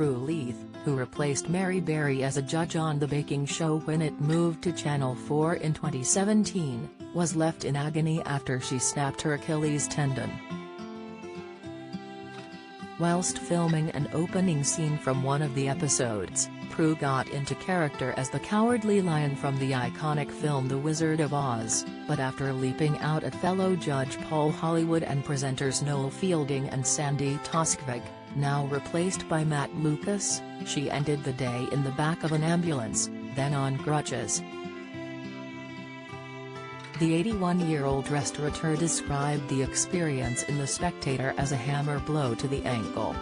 Prue Leith, who replaced Mary Berry as a judge on the baking show when it moved to Channel 4 in 2017, was left in agony after she snapped her Achilles tendon. Whilst filming an opening scene from one of the episodes, Prue got into character as the Cowardly Lion from the iconic film The Wizard of Oz, but after leaping out at fellow judge Paul Hollywood and presenters Noel Fielding and Sandy Toskvig, now replaced by Matt Lucas, she ended the day in the back of an ambulance, then on crutches. The 81-year-old restaurateur described the experience in The Spectator as a hammer blow to the ankle.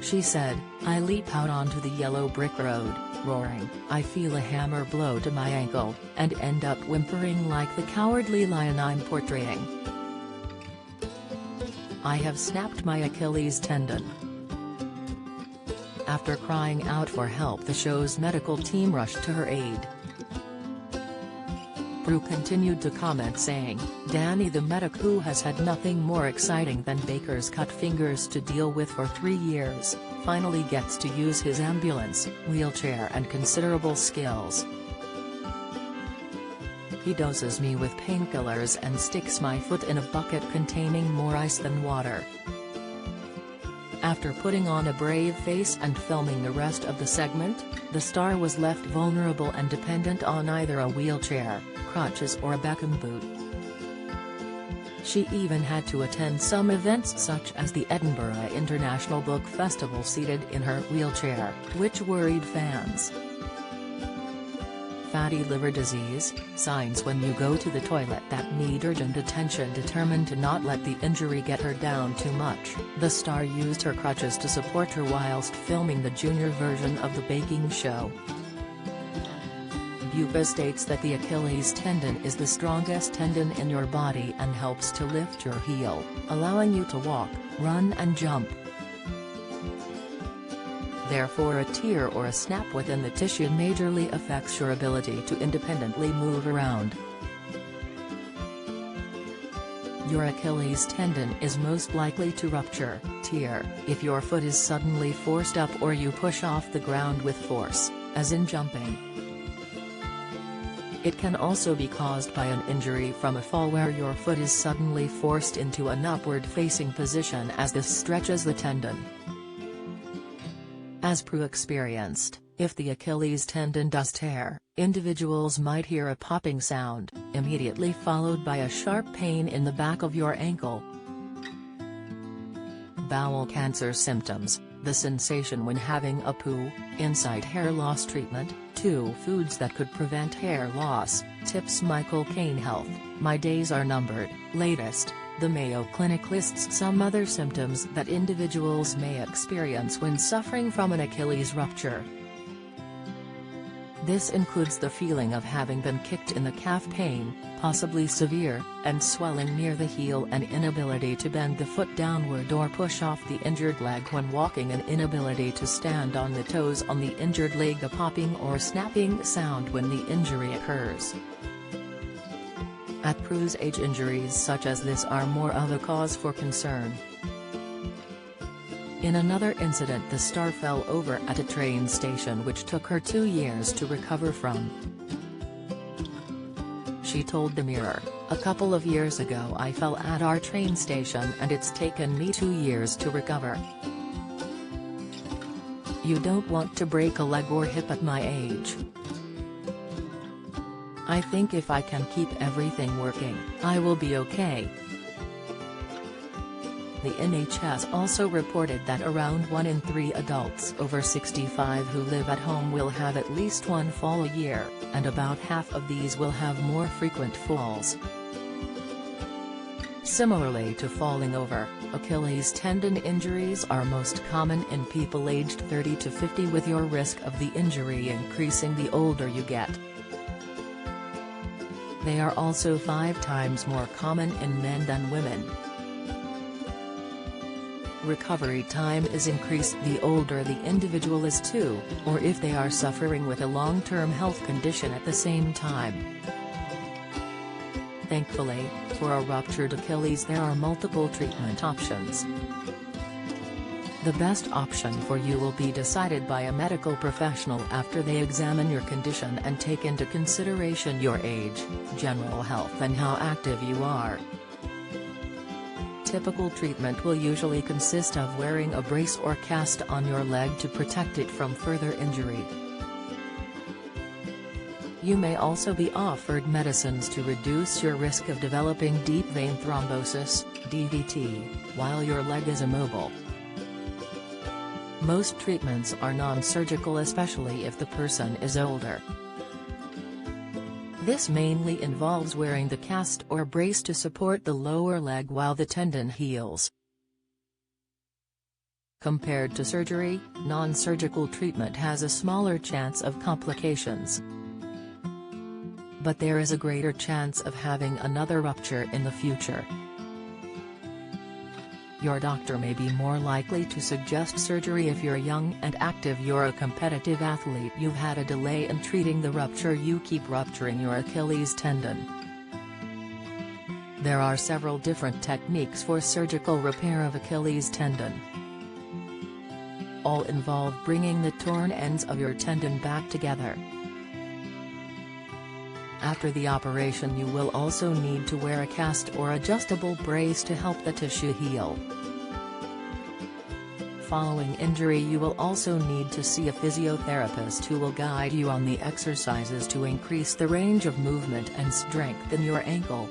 She said, "I leap out onto the yellow brick road, roaring, I feel a hammer blow to my ankle, and end up whimpering like the cowardly lion I'm portraying. I have snapped my Achilles tendon." After crying out for help, the show's medical team rushed to her aid. Prue continued to comment saying, "Danny the medic, who has had nothing more exciting than baker's cut fingers to deal with for 3 years, finally gets to use his ambulance, wheelchair and considerable skills. He doses me with painkillers and sticks my foot in a bucket containing more ice than water." After putting on a brave face and filming the rest of the segment, the star was left vulnerable and dependent on either a wheelchair, crutches or a Beckham boot. She even had to attend some events such as the Edinburgh International Book Festival seated in her wheelchair, which worried fans. Fatty liver disease, signs when you go to the toilet that need urgent attention. Determined to not let the injury get her down too much, the star used her crutches to support her whilst filming the junior version of the baking show. Bupa states that the Achilles tendon is the strongest tendon in your body and helps to lift your heel, allowing you to walk, run and jump. Therefore, a tear or a snap within the tissue majorly affects your ability to independently move around. Your Achilles tendon is most likely to rupture, tear, if your foot is suddenly forced up or you push off the ground with force, as in jumping. It can also be caused by an injury from a fall where your foot is suddenly forced into an upward-facing position, as this stretches the tendon. As Prue experienced, if the Achilles tendon does tear, individuals might hear a popping sound, immediately followed by a sharp pain in the back of your ankle. Bowel cancer symptoms, the sensation when having a poo, inside hair loss treatment, 2 foods that could prevent hair loss, tips Michael Caine Health, My Days Are Numbered, latest. The Mayo Clinic lists some other symptoms that individuals may experience when suffering from an Achilles rupture. This includes the feeling of having been kicked in the calf, pain, possibly severe, and swelling near the heel, and inability to bend the foot downward or push off the injured leg when walking, and inability to stand on the toes on the injured leg, a popping or snapping sound when the injury occurs. At Prue's age, injuries such as this are more of a cause for concern. In another incident, the star fell over at a train station, which took her 2 years to recover from. She told the Mirror, "A couple of years ago I fell at our train station and it's taken me 2 years to recover. You don't want to break a leg or hip at my age. I think if I can keep everything working, I will be okay." The NHS also reported that around 1 in 3 adults over 65 who live at home will have at least one fall a year, and about half of these will have more frequent falls. Similarly to falling over, Achilles tendon injuries are most common in people aged 30 to 50, with your risk of the injury increasing the older you get. They are also 5 times more common in men than women. Recovery time is increased the older the individual is too, or if they are suffering with a long-term health condition at the same time. Thankfully, for a ruptured Achilles there are multiple treatment options. The best option for you will be decided by a medical professional after they examine your condition and take into consideration your age, general health and how active you are. Typical treatment will usually consist of wearing a brace or cast on your leg to protect it from further injury. You may also be offered medicines to reduce your risk of developing deep vein thrombosis, DVT, while your leg is immobile. Most treatments are non-surgical, especially if the person is older. This mainly involves wearing the cast or brace to support the lower leg while the tendon heals. Compared to surgery, non-surgical treatment has a smaller chance of complications. But there is a greater chance of having another rupture in the future. Your doctor may be more likely to suggest surgery if you're young and active. You're a competitive athlete, you've had a delay in treating the rupture, you keep rupturing your Achilles tendon. There are several different techniques for surgical repair of Achilles tendon. All involve bringing the torn ends of your tendon back together. After the operation, you will also need to wear a cast or adjustable brace to help the tissue heal. Following injury, you will also need to see a physiotherapist who will guide you on the exercises to increase the range of movement and strengthen your ankle.